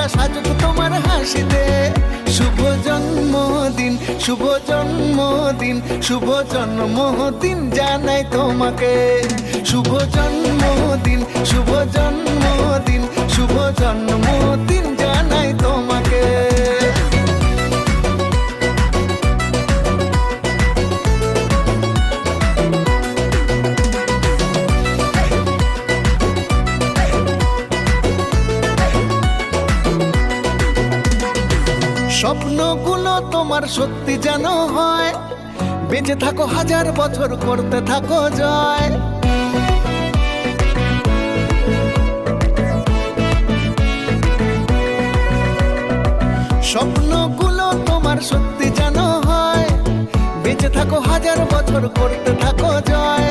জীবনটা সাজুক তোমার হাসিতে। শুভ জন্মদিন, শুভ জন্মদিন, শুভ জন্মদিন জানাই তোমাকে। শুভ জন্মদিন, শুভ জন্মদিন, শুভ জন্মদিন জানাই তোমাকে। স্বপ্নগুলো তোমার সত্যি যেন হয়, বেঁচে থাকো হাজার বছর, করতে থাকো জয়। স্বপ্নগুলো তোমার সত্যি যেন হয়, বেঁচে থাকো হাজার বছর, করতে থাকো জয়।